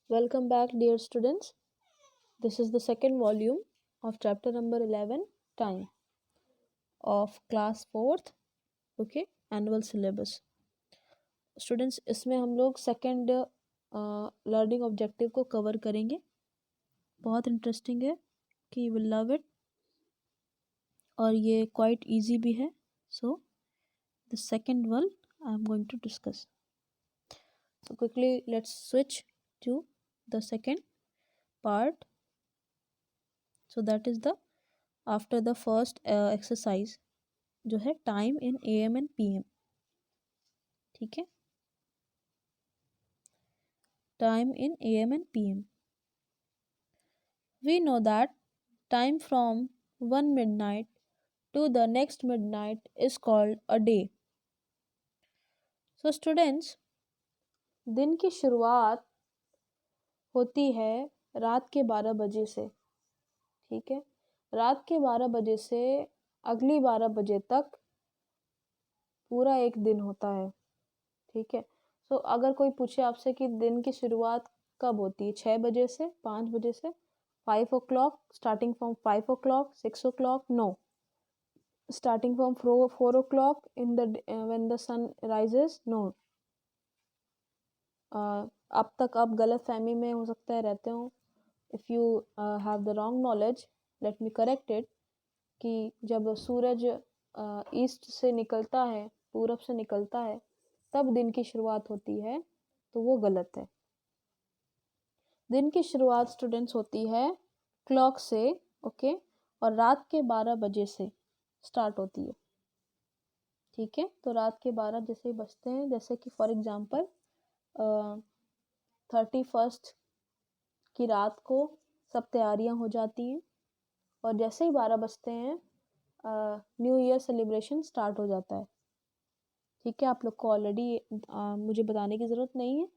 Welcome back, dear students. This is the second volume of chapter number 11, Time, of class 4th, okay, annual syllabus. Students, इसमें हम लोग second learning objective को cover करेंगे. बहुत interesting है कि you will love it और ये क्वाइट इजी भी है. So the second one I am going to discuss. So quickly let's switch to the second part. So that is the after the first exercise जो है time in AM and PM. ठीक है, time in AM and PM. We know that time from one midnight to the next midnight is called a day. So students, दिन की शुरुआत होती है रात के 12 बजे से. ठीक है, रात के 12 बजे से अगली 12 बजे तक पूरा एक दिन होता है. ठीक है, सो अगर कोई पूछे आपसे कि दिन की शुरुआत कब होती है, 6 बजे से, 5 बजे से, 5 o'clock, starting from 5 o'clock, 6 o'clock, no, starting from 4 o'clock in the when the sun rises, no. अब तक आप गलत फहमी में हो सकता है रहते हो. If you have the wrong knowledge, let me correct it, कि जब सूरज ईस्ट से निकलता है, पूरब से निकलता है, तब दिन की शुरुआत होती है, तो वो गलत है. दिन की शुरुआत स्टूडेंट्स होती है क्लॉक से, ओके, और रात के 12 बजे से स्टार्ट होती है. ठीक है, तो रात के 12 जैसे ही बजते हैं, जैसे कि फॉर एग्जांपल 31st की रात को सब तैयारियां हो जाती हैं और जैसे ही 12 बजते हैं न्यू ईयर सेलिब्रेशन स्टार्ट हो जाता है. ठीक है, आप लोग को ऑलरेडी मुझे बताने की ज़रूरत नहीं है.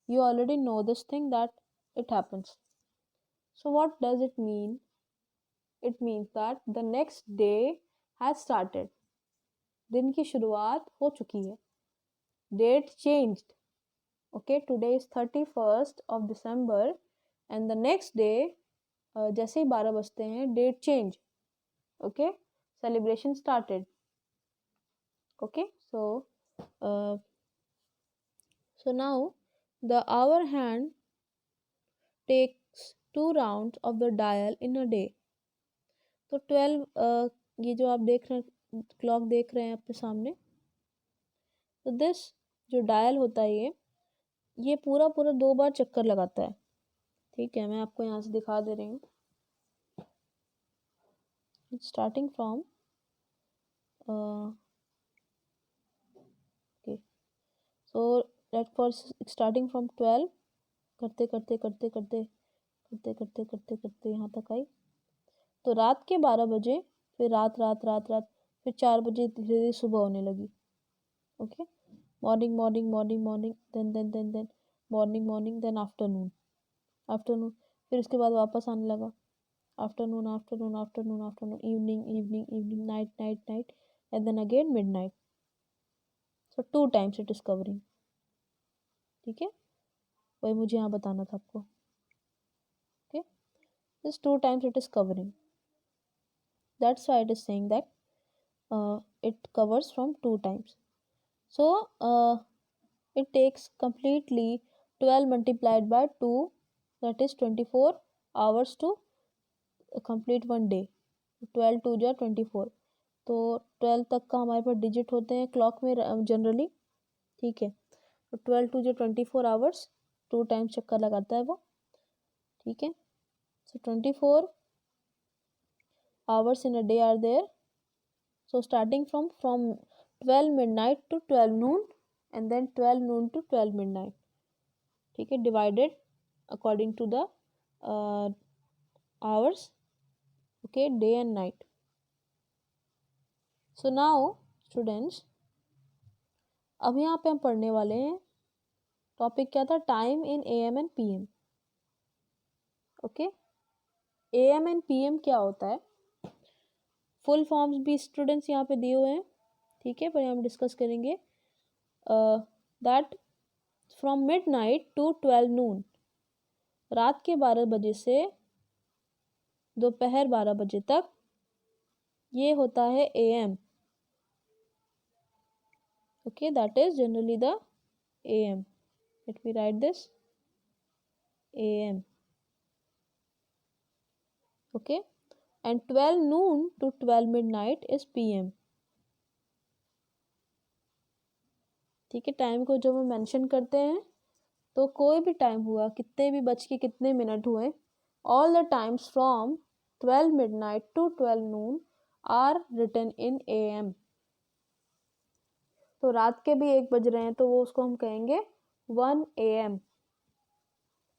You already know this thing that it happens. So what does it mean? It means that the next day has started. दिन की शुरुआत हो चुकी है. Date changed. Okay, today is 31st of December and the next day जैसे ही 12 बजते हैं, date change. Okay, celebration started. Okay, so now the hour hand takes 2 rounds of the dial in a day. तो 12 ये जो आप देख रहे हैं, क्लॉक देख रहे हैं आपके सामने, तो दिस जो डायल होता है ये पूरा 2 बार चक्कर लगाता है. ठीक है, मैं आपको यहाँ से दिखा दे रही हूँ. Starting from okay, so let for starting from 12 करते करते करते करते करते करते करते करते यहाँ तक आई. तो रात के 12 बजे, फिर रात रात रात रात, फिर 4 बजे धीरे धीरे सुबह होने लगी. Okay, morning morning morning morning, then morning morning, then afternoon afternoon, फिर उसके बाद वापस आने लगा. Afternoon afternoon afternoon afternoon, evening evening evening, night night night, and then again midnight. So 2 times it is covering. ठीक है, वही मुझे यहाँ बताना था आपको. Okay, this 2 times it is covering. That's why it is saying that it covers from 2 times. So it takes completely 12 multiplied by 2, that is 24 hours to complete one day. 12 2 जा 24, तो 12 तक का हमारे पास डिजिट होते हैं क्लॉक में generally. ठीक है, तो 12 2 जा 24 आवर्स, 2 टाइम्स चक्कर लगाता है वो. ठीक है, सो 24 hours in a day are there. So starting from 12 midnight to 12 noon and then 12 noon to 12 midnight. ठीक है, divided according to the hours. Okay, day and night. So now students, अब यहाँ पे हम पढ़ने वाले हैं, टॉपिक क्या था, time in AM and PM. Okay, AM and PM क्या होता है, फुल फॉर्म्स भी स्टूडेंट्स यहाँ पे दिए हुए हैं. ठीक है, पर हम डिस्कस करेंगे that from midnight to 12 noon. रात के 12 बजे से दोपहर 12 बजे तक ये होता है AM. Okay, that is generally the AM. Let me write this AM. Okay, and 12 noon to 12 midnight is PM. ठीक है, टाइम को जब हम मेंशन करते हैं तो कोई भी टाइम हुआ, कितने भी बज के कितने मिनट हुए, all the times from 12 midnight to 12 noon are written in AM. तो रात के भी 1 बज रहे हैं तो वो उसको हम कहेंगे 1 AM.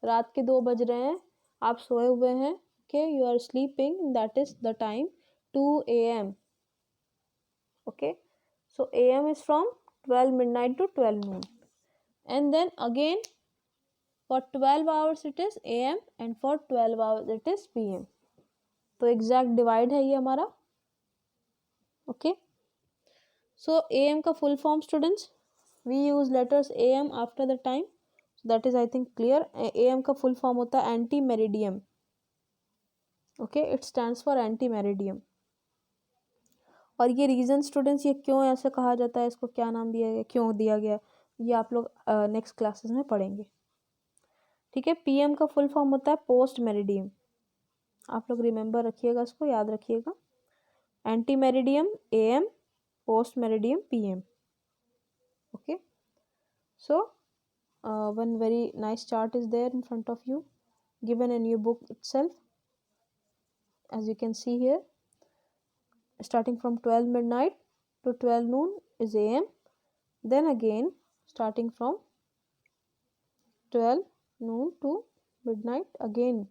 रात के 2 बज रहे हैं, आप सोए हुए हैं, okay, you are sleeping, that is the time 2 AM. Okay, so AM is from 12 midnight to 12 noon, and then again for 12 hours it is AM and for 12 hours it is PM. तो exact divide है ये हमारा. Okay, so AM का full form students, we use letters AM after the time, so that is I think clear. AM का full form होता है anti meridiem. Okay, it stands for anti meridiem. और ये reason students, ये क्यों ऐसे कहा जाता है, इसको क्या नाम दिया गया, क्यों दिया गया, ये आप लोग नेक्स्ट क्लासेस में पढ़ेंगे. ठीक है, PM का फुल फॉर्म होता है पोस्ट मेरिडियम. आप लोग रिमेंबर रखिएगा, इसको याद रखिएगा. Anti meridiem AM, post meridiem PM. Okay, so one very nice chart is there in front of you, given in your book itself, as you can see here. Starting from 12 midnight to 12 noon is AM. Then again, starting from 12 noon to midnight, again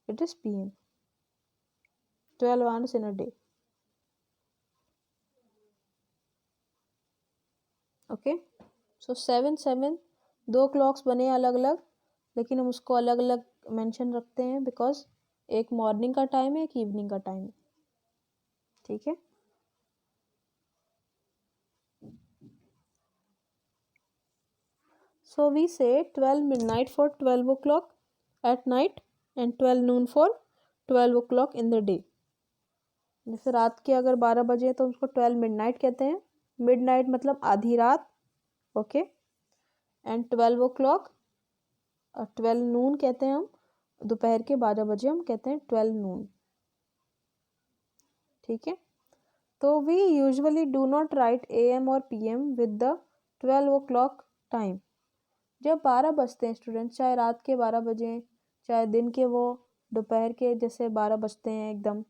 it is PM. 12 hours in a day. Okay, so 7 दो clocks बने अलग अलग, लेकिन हम उसको अलग अलग mention रखते हैं बिकॉज एक मॉर्निंग का टाइम है, एक इवनिंग का टाइम है. ठीक है, so we say 12 midnight for 12 o'clock at night and 12 noon for 12 o'clock in the day. जैसे रात के अगर 12 बजे तो उसको 12 मिडनाइट कहते हैं. मिडनाइट मतलब आधी रात. ओके, एंड 12 o'clock 12 नून कहते हैं हम, दोपहर के 12 बजे हम कहते हैं 12 नून. ठीक है, तो we usually do not write AM और PM with the 12 o'clock time. जब 12 बजते हैं स्टूडेंट्स, चाहे रात के 12 बजे, चाहे दिन के वो दोपहर के जैसे 12 बजते हैं एकदम,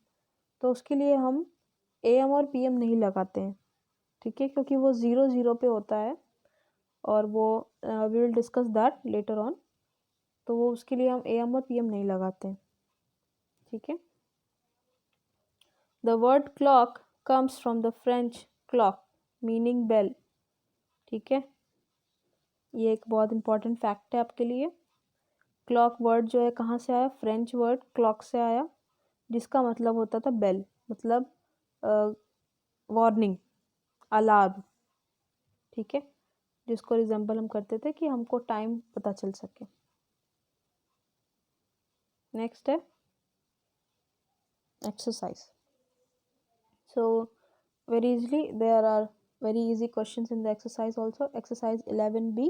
तो उसके लिए हम AM और PM नहीं लगाते हैं. ठीक है, क्योंकि वो 0 पे होता है और वो we will discuss that later on. तो वो उसके लिए हम AM और PM नहीं लगाते हैं. ठीक है, the word clock comes from the French clock meaning bell. ठीक है, ये एक बहुत इंपॉर्टेंट फैक्ट है आपके लिए. क्लॉक वर्ड जो है कहाँ से आया, फ्रेंच वर्ड क्लॉक से आया, जिसका मतलब होता था बेल, मतलब वार्निंग, अलार्म. ठीक है, जिसको रिजेंबल हम करते थे कि हमको टाइम पता चल सके. नेक्स्ट है exercise. So very easily there are very easy questions in the exercise also. Exercise 11B,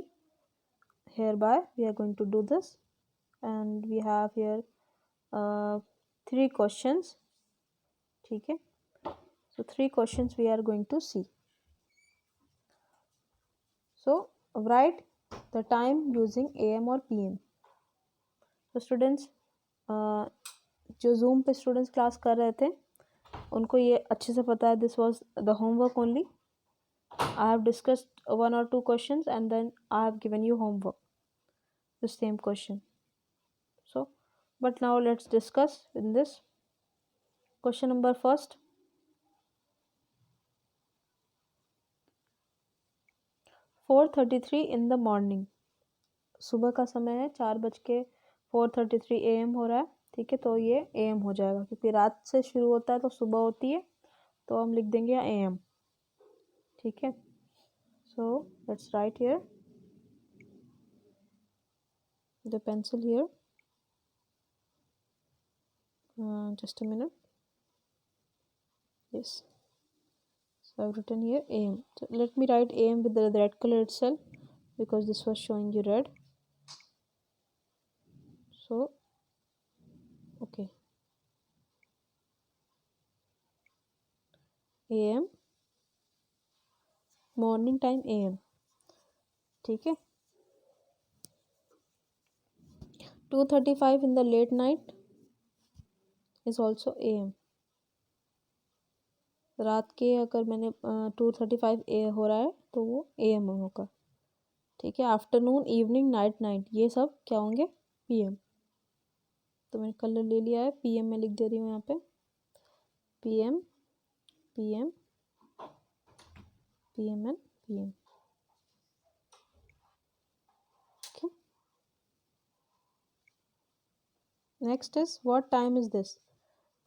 hereby we are going to do this, and we have here 3 questions. ठीक है, so 3 questions we are going to see. So write the time using AM or PM. So students, जो zoom पे students class कर रहे थे उनको ये अच्छे से पता है, this was the homework only. I have discussed 1 or 2 questions and then I have given you homework, the same question. So but now let's discuss in this. Question number first, 4:33 in the morning. सुबह का समय है, 4:4:33 AM हो रहा है. ठीक है, तो ये AM हो जाएगा क्योंकि रात से शुरू होता है तो सुबह होती है, तो हम लिख देंगे AM. ठीक है, so let's write here the pencil here. just a minute. Yes, so I've written here AM. So let me write AM with the red color itself, because this was showing you red. So okay, AM, morning time AM, ठीक है. 2:35 in the late night is also AM. रात के अगर मैंने 2:35 हो रहा है तो वो AM होगा, ठीक है. आफ्टरनून, इवनिंग, नाइट ये सब क्या होंगे? PM. तो मैंने कलर ले लिया है, PM में लिख दे रही हूँ यहाँ पे. PM, PM, PM and PM. Okay. Next is, what time is this?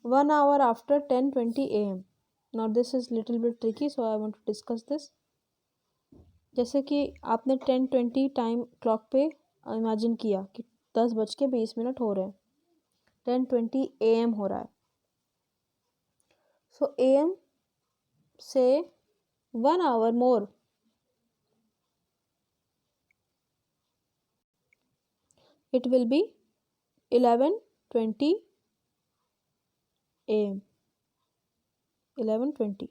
1 hour after 10:20 AM. Now this is little bit tricky, so I want to discuss this. जैसे कि आपने 10:20 टाइम क्लॉक पे इमेजिन किया कि 10:20 हो रहे हैं, 10:20 AM हो रहा है. सो AM से 1 hour more, it will be 11:20 AM. 11:20.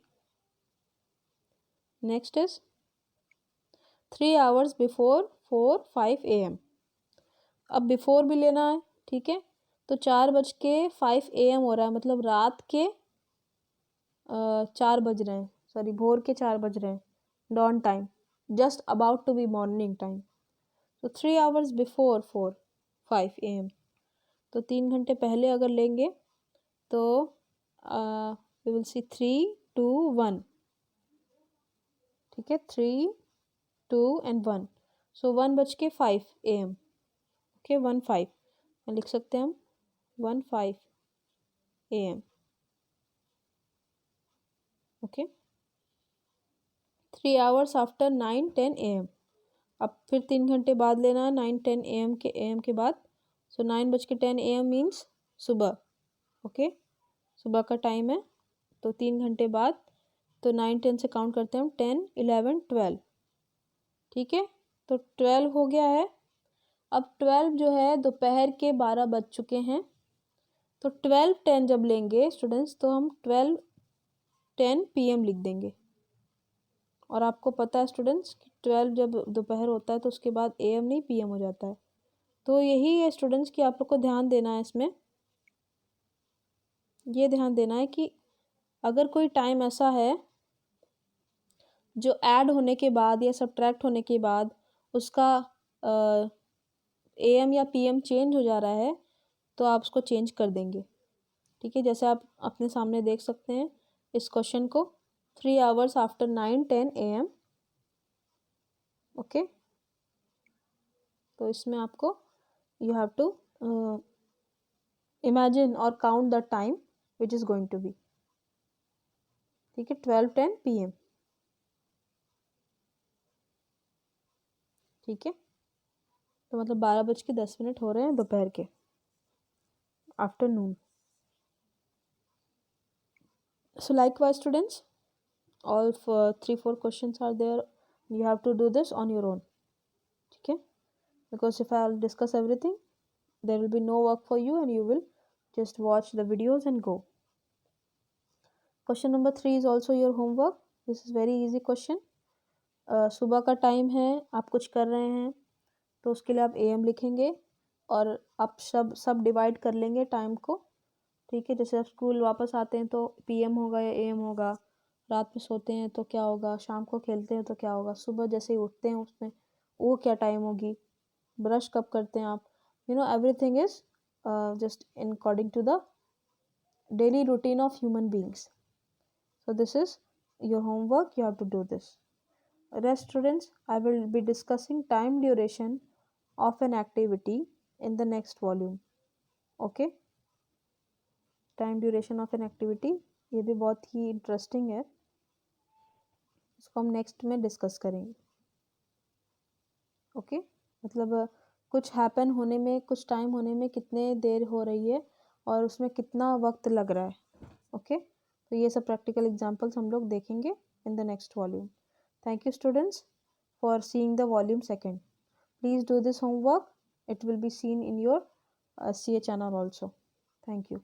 Next is 3 hours before 4:05 AM. अब बिफोर भी लेना है, ठीक है. तो 4:05 AM हो रहा है, मतलब रात के 4 बज रहे हैं, सॉरी भोर के 4 बज रहे हैं. Dawn time, just about to be morning time. तो 3 hours बिफोर 4:05 AM. तो 3 घंटे पहले अगर लेंगे तो वी विल सी 3, 2, 1, ठीक है. 3, 2 and 1. So 1:05 AM. ओके, 1:05 में लिख सकते हैं हम, 1:05 AM. Okay. 3 hours after 9:10 AM. अब फिर 3 घंटे बाद लेना है 9:10 AM के बाद. सो 9:10 AM मीन्स सुबह. ओके, सुबह का टाइम है. तो 3 घंटे बाद, तो 9-10 से काउंट करते हैं हम, 10, 11, 12, ठीक है. तो 12 हो गया है. अब 12 जो है, दोपहर के 12 बज चुके हैं. तो 12:10 जब लेंगे स्टूडेंट्स, तो हम 12:10 PM लिख देंगे. और आपको पता है स्टूडेंट्स कि 12 जब दोपहर होता है तो उसके बाद AM नहीं PM हो जाता है. तो यही है स्टूडेंट्स कि आप लोग को ध्यान देना है इसमें. ये ध्यान देना है कि अगर कोई टाइम ऐसा है जो ऐड होने के बाद या सब्ट्रैक्ट होने के बाद उसका AM या PM चेंज हो जा रहा है, तो आप उसको चेंज कर देंगे, ठीक है. जैसे आप अपने सामने देख सकते हैं इस क्वेश्चन को, 3 hours आफ्टर 9:10 AM. ओके. तो इसमें आपको यू हैव टू इमेजिन और count the time which is going to be, ठीक है. 12:10 PM, ठीक है. तो मतलब 12:10 हो रहे हैं दोपहर के, afternoon. So likewise students, all 3-4 questions are there. You have to do this on your own, ठीक है. Because if I'll discuss everything, there will be no work for you and you will just watch the videos and go. Question number 3 is also your homework. This is very easy question. सुबह का time है, आप कुछ कर रहे हैं, तो उसके लिए आप AM लिखेंगे और आप सब डिवाइड कर लेंगे टाइम को, ठीक है. जैसे आप स्कूल वापस आते हैं तो PM होगा या AM होगा, रात में सोते हैं तो क्या होगा, शाम को खेलते हैं तो क्या होगा, सुबह जैसे ही उठते हैं उसमें वो क्या टाइम होगी, ब्रश कब करते हैं आप, everything is just in according to the daily routine of human beings. So this is your homework, you have to do this. Rest students, I will be discussing time duration of an activity in the next volume. Okay. Time duration of an activity, ये भी बहुत ही interesting है, इसको हम next में discuss करेंगे. Okay. मतलब कुछ हैपन होने में, कुछ टाइम होने में कितने देर हो रही है और उसमें कितना वक्त लग रहा है। ओके, तो ये सब प्रैक्टिकल एग्जांपल्स हम लोग देखेंगे in the next volume. Thank you students for seeing the volume second. Please do this homework, it will be seen in your CA channel also. Thank you.